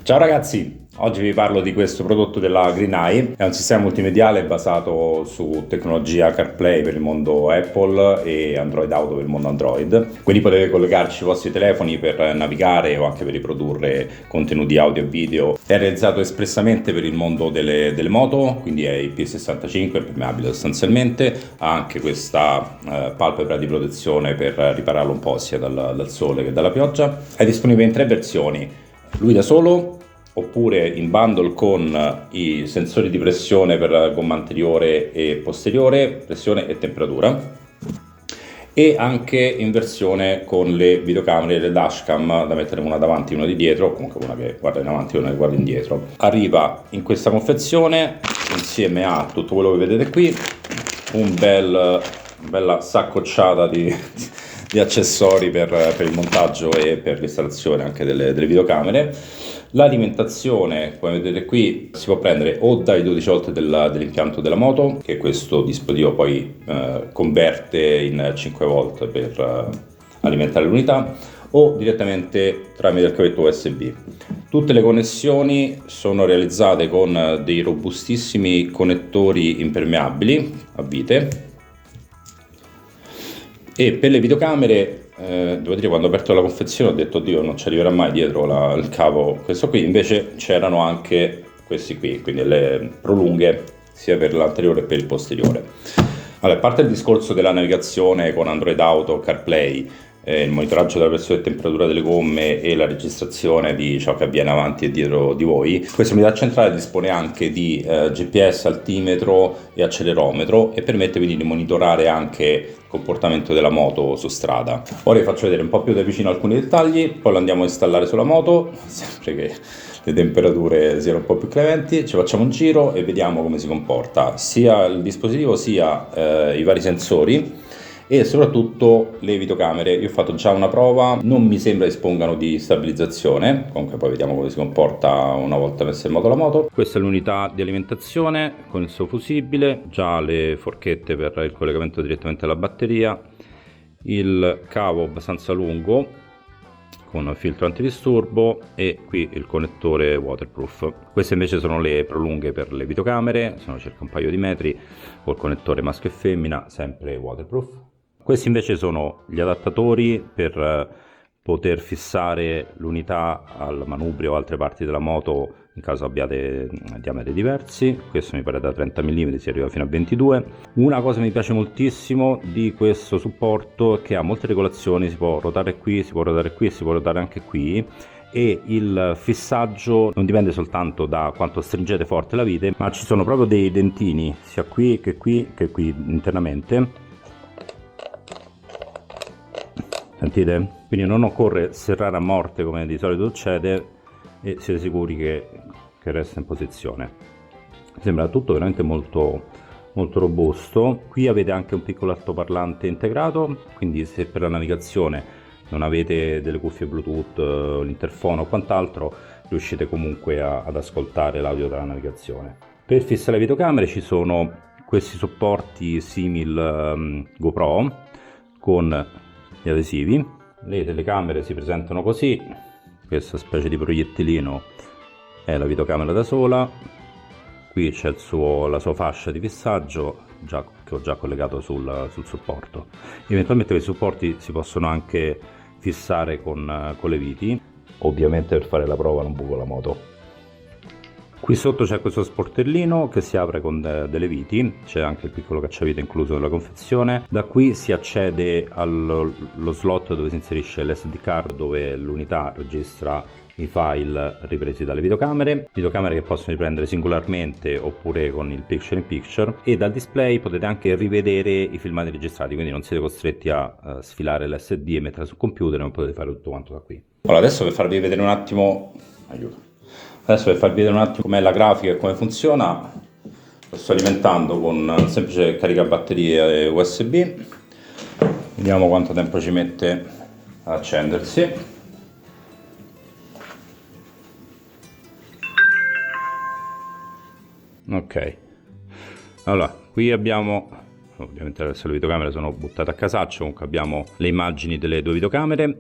Ciao ragazzi, oggi vi parlo di questo prodotto della Greeneye. È un sistema multimediale basato su tecnologia CarPlay per il mondo Apple e Android Auto per il mondo Android. Quindi potete collegarci i vostri telefoni per navigare o anche per riprodurre contenuti audio e video. È realizzato espressamente per il mondo delle moto, quindi è IP65, è impermeabile sostanzialmente. Ha anche questa palpebra di protezione per ripararlo un po' sia dal sole che dalla pioggia. È disponibile in 3 versioni. Lui da solo, oppure in bundle con i sensori di pressione per la gomma anteriore e posteriore, pressione e temperatura, e anche in versione con le videocamere e le dashcam da mettere una davanti e una di dietro, comunque una che guarda in avanti e una che guarda indietro. Arriva in questa confezione insieme a tutto quello che vedete qui, bella saccocciata di accessori per il montaggio e per l'installazione anche delle videocamere. L'alimentazione, come vedete qui, si può prendere o dai 12 volt dell'impianto della moto, che questo dispositivo poi converte in 5 volt per alimentare l'unità, o direttamente tramite il cavetto USB. Tutte le connessioni sono realizzate con dei robustissimi connettori impermeabili a vite. E per le videocamere, devo dire, quando ho aperto la confezione ho detto Dio, non ci arriverà mai dietro il cavo questo qui, invece c'erano anche questi qui, quindi le prolunghe sia per l'anteriore che per il posteriore. Allora, a parte il discorso della navigazione con Android Auto, CarPlay, il monitoraggio della pressione e temperatura delle gomme e la registrazione di ciò che avviene avanti e dietro di voi, questa unità centrale dispone anche di GPS, altimetro e accelerometro e permette quindi di monitorare anche il comportamento della moto su strada. Ora vi faccio vedere un po' più da vicino alcuni dettagli, poi lo andiamo a installare sulla moto, sempre che le temperature siano un po' più clementi. Ci facciamo un giro e vediamo come si comporta sia il dispositivo sia i vari sensori e soprattutto le videocamere. Io ho fatto già una prova, non mi sembra dispongano di stabilizzazione, comunque poi vediamo come si comporta una volta messa in moto la moto. Questa è l'unità di alimentazione con il suo fusibile, già le forchette per il collegamento direttamente alla batteria, il cavo abbastanza lungo con filtro antidisturbo e qui il connettore waterproof. Queste invece sono le prolunghe per le videocamere, sono circa un paio di metri, col connettore maschio e femmina, sempre waterproof. Questi invece sono gli adattatori per poter fissare l'unità al manubrio o altre parti della moto in caso abbiate diametri diversi. Questo mi pare da 30 mm, si arriva fino a 22. Una cosa che mi piace moltissimo di questo supporto è che ha molte regolazioni, si può ruotare qui, si può ruotare qui, si può ruotare anche qui, e il fissaggio non dipende soltanto da quanto stringete forte la vite, ma ci sono proprio dei dentini sia qui che qui internamente. Sentite? Quindi non occorre serrare a morte come di solito succede e siete sicuri che resta in posizione. Sembra tutto veramente molto robusto. Qui avete anche un piccolo altoparlante integrato, quindi se per la navigazione non avete delle cuffie Bluetooth, l'interfono o quant'altro, riuscite comunque ad ascoltare l'audio della navigazione. Per fissare le videocamere ci sono questi supporti simil GoPro con gli adesivi. Le telecamere si presentano così, questa specie di proiettilino è la videocamera da sola, qui c'è la sua fascia di fissaggio che ho già collegato sul supporto. Eventualmente questi supporti si possono anche fissare con le viti, ovviamente per fare la prova non buco la moto. Qui sotto c'è questo sportellino che si apre con delle viti, c'è anche il piccolo cacciavite incluso nella confezione. Da qui si accede allo slot dove si inserisce l'SD card, dove l'unità registra i file ripresi dalle videocamere che possono riprendere singolarmente oppure con il picture in picture, e dal display potete anche rivedere i filmati registrati, quindi non siete costretti a sfilare l'SD e metterla sul computer, ma potete fare tutto quanto da qui. Allora adesso per farvi vedere un attimo, com'è la grafica e come funziona, lo sto alimentando con un semplice caricabatterie USB. Vediamo quanto tempo ci mette ad accendersi. Ok, allora qui abbiamo, ovviamente adesso le videocamere sono buttate a casaccio, comunque abbiamo le immagini delle 2 videocamere.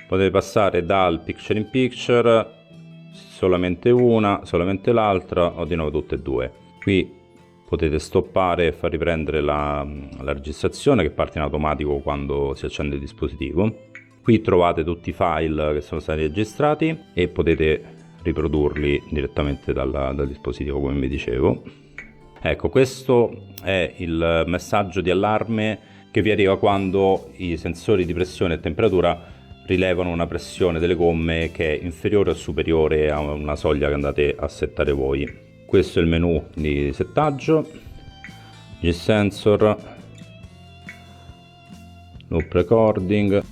Potete passare dal picture in picture solamente una, solamente l'altra o di nuovo tutte e due. Qui potete stoppare e far riprendere la registrazione, che parte in automatico quando si accende il dispositivo. Qui trovate tutti i file che sono stati registrati e potete riprodurli direttamente dal dispositivo, come vi dicevo. Ecco, questo è il messaggio di allarme che vi arriva quando i sensori di pressione e temperatura rilevano una pressione delle gomme che è inferiore o superiore a una soglia che andate a settare voi. Questo è il menu di settaggio, G-Sensor, Loop Recording,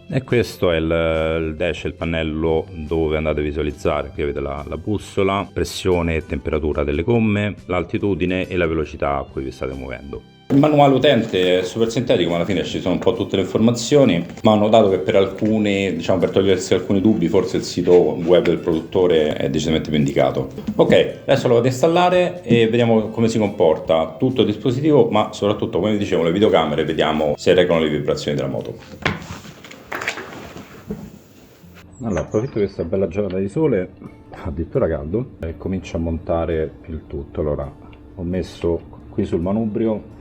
e questo è il dash, il pannello dove andate a visualizzare. Qui avete la bussola, pressione e temperatura delle gomme, l'altitudine e la velocità a cui vi state muovendo. Il manuale utente è super sintetico, ma alla fine ci sono un po' tutte le informazioni, ma ho notato che per alcuni, diciamo, per togliersi alcuni dubbi, forse il sito web del produttore è decisamente più indicato. Ok, adesso lo vado a installare e vediamo come si comporta tutto il dispositivo, ma soprattutto, come vi dicevo, le videocamere, vediamo se regolano le vibrazioni della moto. Allora, approfitto di questa bella giornata di sole, addirittura caldo, e comincio a montare il tutto. Allora, ho messo qui sul manubrio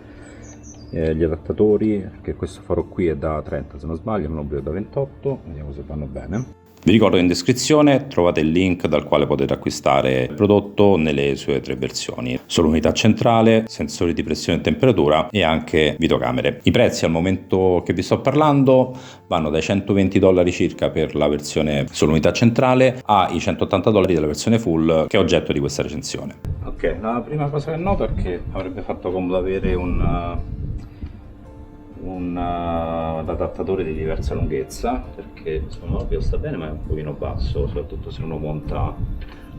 gli adattatori, che questo farò qui è da 30 se non sbaglio, il manubrio è da 28, vediamo se vanno bene. Vi ricordo che in descrizione trovate il link dal quale potete acquistare il prodotto nelle sue 3 versioni: solo unità centrale, sensori di pressione e temperatura e anche videocamere. I prezzi al momento che vi sto parlando vanno dai $120 circa per la versione solo unità centrale ai $180 della versione full, che è oggetto di questa recensione. Ok, la prima cosa che noto è che avrebbe fatto comodo avere un adattatore di diversa lunghezza, perché questo manubrio sta bene ma è un pochino basso, soprattutto se uno monta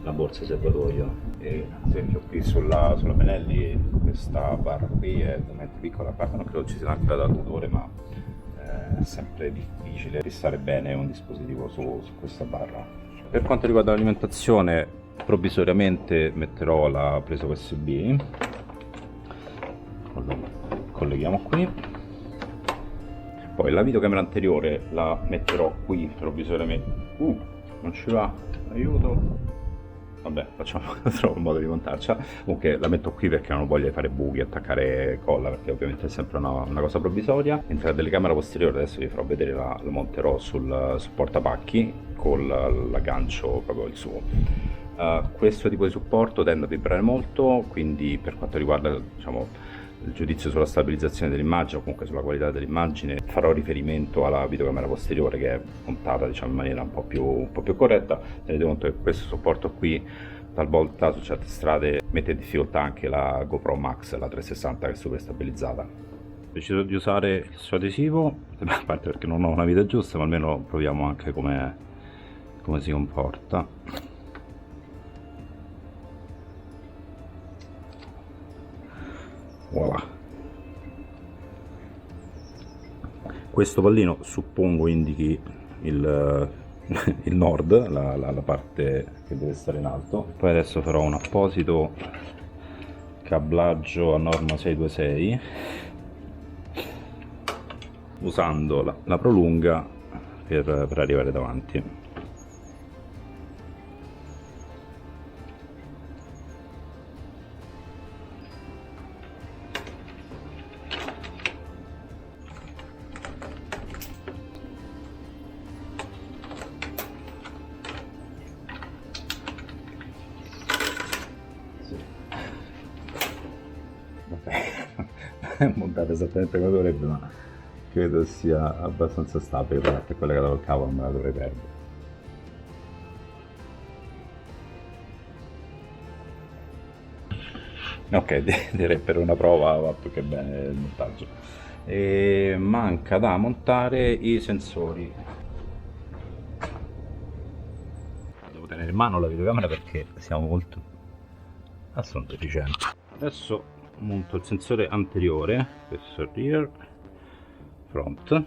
la borsa serbatoio. E ad esempio qui sulla Benelli questa barra qui è veramente piccola, a parte non credo ci sia anche l'adattatore, ma è sempre difficile fissare bene un dispositivo su questa barra. Per quanto riguarda l'alimentazione, provvisoriamente metterò la presa USB, colleghiamo qui. Poi la videocamera anteriore la metterò qui provvisoriamente. Non ci va, aiuto. Vabbè, trovo un modo di montarcela. Comunque la metto qui perché non ho voglia di fare buchi, attaccare colla, perché ovviamente è sempre una cosa provvisoria. Mentre la telecamera posteriore adesso vi farò vedere, la monterò sul portapacchi con l'aggancio proprio il suo. Questo tipo di supporto tende a vibrare molto, quindi per quanto riguarda, diciamo, il giudizio sulla stabilizzazione dell'immagine o comunque sulla qualità dell'immagine, farò riferimento alla videocamera posteriore, che è montata, diciamo, in maniera un po' più corretta. Tenete conto che questo supporto qui talvolta su certe strade mette in difficoltà anche la GoPro Max, la 360, che è super stabilizzata. Ho deciso di usare il suo adesivo, a parte perché non ho una vita giusta, ma almeno proviamo anche come si comporta. Voilà. Questo pallino suppongo indichi il nord, la parte che deve stare in alto. Poi adesso farò un apposito cablaggio a norma 626 usando la prolunga per arrivare davanti. Montata esattamente come dovrebbe, ma credo sia abbastanza stabile. Per collegato col cavo non me la dovrei perdere. Ok, direi per una prova va più che bene il montaggio. E manca da montare i sensori. Devo tenere in mano la videocamera perché siamo molto efficienti. Adesso monto il sensore anteriore, questo è rear, front.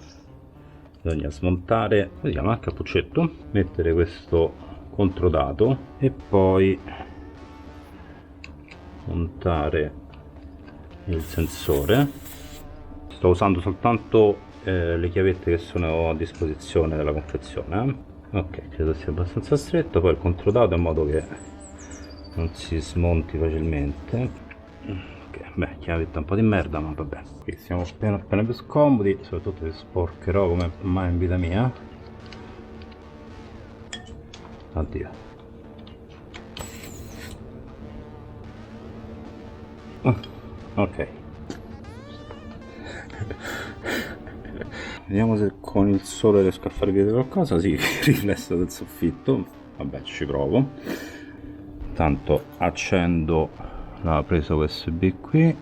Bisogna smontare, come si chiama, il cappuccetto, mettere questo controdato e poi montare il sensore. Sto usando soltanto le chiavette che sono a disposizione della confezione. Ok, credo sia abbastanza stretto, poi il controdato in modo che non si smonti facilmente. Ok, beh, chiavetta un po' di merda, ma vabbè. Qui siamo appena più scomodi, soprattutto se sporcherò come mai in vita mia. Oddio. Ok. Vediamo se con il sole riesco a far vedere qualcosa. Sì, riflesso del soffitto. Vabbè, ci provo. Tanto accendo la presa USB qui.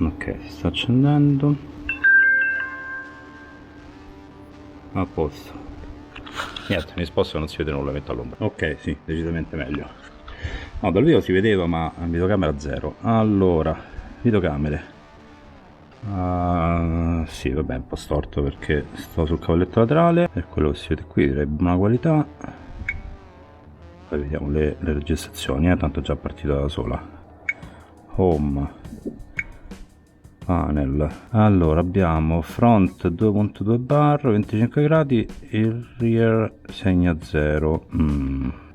Ok, si sta accendendo. A posto. Niente, mi sposto e non si vede nulla, metto all'ombra. Ok, sì, decisamente meglio. No, dal video si vedeva, ma in videocamera zero. Allora, videocamere. Sì, vabbè, un po' storto perché sto sul cavalletto laterale. Per quello che si vede qui direi buona qualità. Poi vediamo le registrazioni, tanto è già partita da sola. Home, panel. Allora abbiamo front 2.2 bar 25 gradi, il rear segna 0.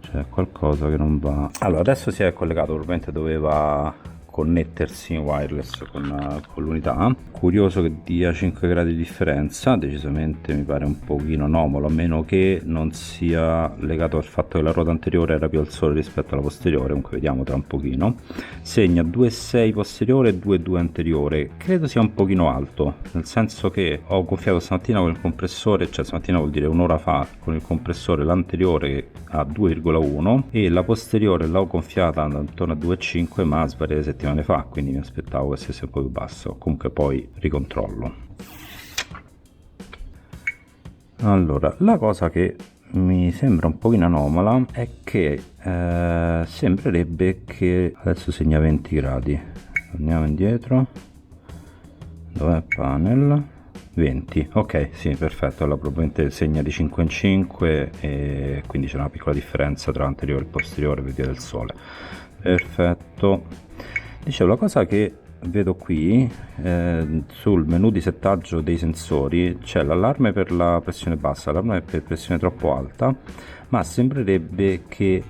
C'è qualcosa che non va. Allora adesso si è collegato, probabilmente doveva connettersi in wireless con l'unità. Curioso che dia 5 gradi di differenza, decisamente mi pare un pochino anomalo, a meno che non sia legato al fatto che la ruota anteriore era più al sole rispetto alla posteriore. Comunque vediamo tra un pochino. Segna 2.6 posteriore e 2.2 anteriore, credo sia un pochino alto, nel senso che ho gonfiato stamattina con il compressore, cioè stamattina vuol dire un'ora fa, con il compressore l'anteriore a 2,1 e la posteriore l'ho gonfiata intorno a 2,5, ma svariate settimane fa, quindi mi aspettavo che sia un po' più basso. Comunque poi ricontrollo. Allora, la cosa che mi sembra un pochino anomala è che sembrerebbe che adesso segna 20 gradi. Andiamo indietro. Dov'è panel? 20. Ok, sì, perfetto. Allora probabilmente segna di 5 in 5 e quindi c'è una piccola differenza tra anteriore e posteriore per via del sole. Perfetto. Dicevo, la cosa che vedo qui sul menu di settaggio dei sensori c'è l'allarme per la pressione bassa, l'allarme per pressione troppo alta, ma sembrerebbe che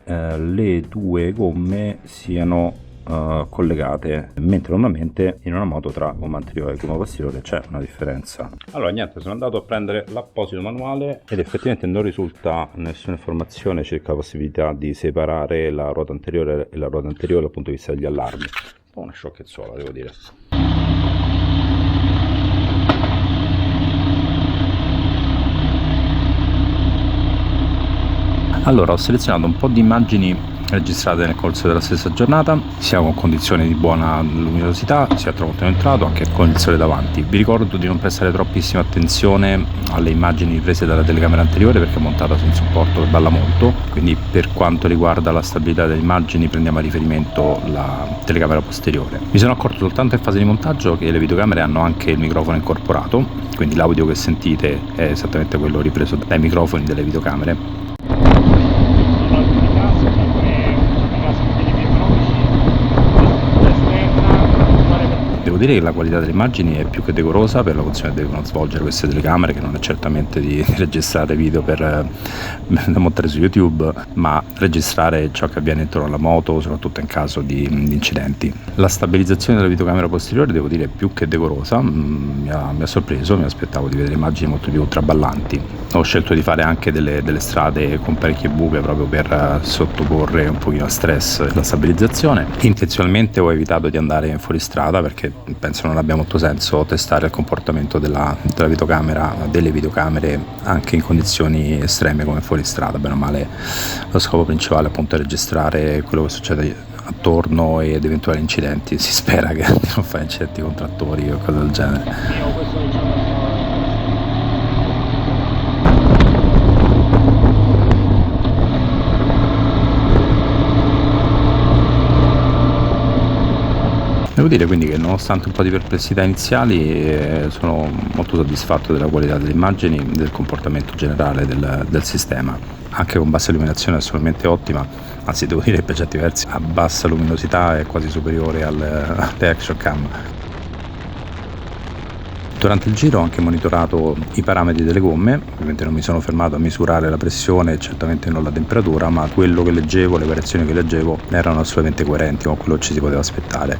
le due gomme siano collegate, mentre normalmente in una moto tra gomma anteriore e gomma posteriore c'è una differenza. Allora niente, sono andato a prendere l'apposito manuale ed effettivamente non risulta nessuna informazione circa la possibilità di separare la ruota anteriore e la ruota anteriore dal punto di vista degli allarmi. Un po' una sciocchezzola, devo dire. Allora, ho selezionato un po' di immagini registrate nel corso della stessa giornata, sia con condizioni di buona luminosità, sia a tramonto entrato, anche con il sole davanti. Vi ricordo di non prestare troppissima attenzione alle immagini prese dalla telecamera anteriore perché è montata su un supporto che balla molto, quindi per quanto riguarda la stabilità delle immagini prendiamo a riferimento la telecamera posteriore. Mi sono accorto soltanto in fase di montaggio che le videocamere hanno anche il microfono incorporato, quindi l'audio che sentite è esattamente quello ripreso dai microfoni delle videocamere. Devo dire che la qualità delle immagini è più che decorosa per la funzione che devono svolgere queste telecamere, che non è certamente di registrare video da montare su YouTube, ma registrare ciò che avviene intorno alla moto, soprattutto in caso di incidenti. La stabilizzazione della videocamera posteriore, devo dire, è più che decorosa, mi ha sorpreso, mi aspettavo di vedere immagini molto più traballanti. Ho scelto di fare anche delle strade con parecchie buche proprio per sottoporre un pochino a stress la stabilizzazione. Intenzionalmente ho evitato di andare fuori strada perché penso non abbia molto senso testare il comportamento delle videocamere anche in condizioni estreme come fuori strada. Bene o male lo scopo principale appunto è registrare quello che succede attorno ed eventuali incidenti. Si spera che non fai incidenti con trattori o cose del genere. Devo dire quindi che nonostante un po' di perplessità iniziali sono molto soddisfatto della qualità delle immagini e del comportamento generale del sistema. Anche con bassa illuminazione è assolutamente ottima, anzi devo dire che per certi versi a bassa luminosità è quasi superiore alle action cam. Durante il giro ho anche monitorato i parametri delle gomme, ovviamente non mi sono fermato a misurare la pressione e certamente non la temperatura, ma quello che leggevo, le variazioni che leggevo erano assolutamente coerenti con quello che ci si poteva aspettare.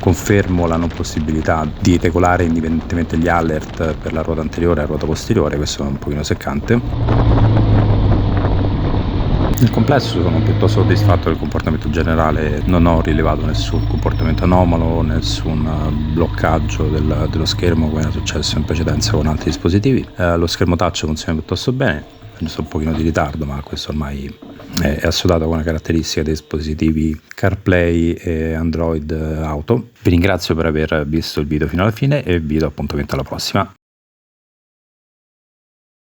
Confermo la non possibilità di regolare indipendentemente gli alert per la ruota anteriore e la ruota posteriore, questo è un pochino seccante. Nel complesso sono piuttosto soddisfatto del comportamento generale, non ho rilevato nessun comportamento anomalo, nessun bloccaggio dello schermo come era successo in precedenza con altri dispositivi. Lo schermo touch funziona piuttosto bene, giusto un pochino di ritardo, ma questo ormai è assodato con una caratteristica dei dispositivi CarPlay e Android Auto. Vi ringrazio per aver visto il video fino alla fine e vi do appuntamento alla prossima.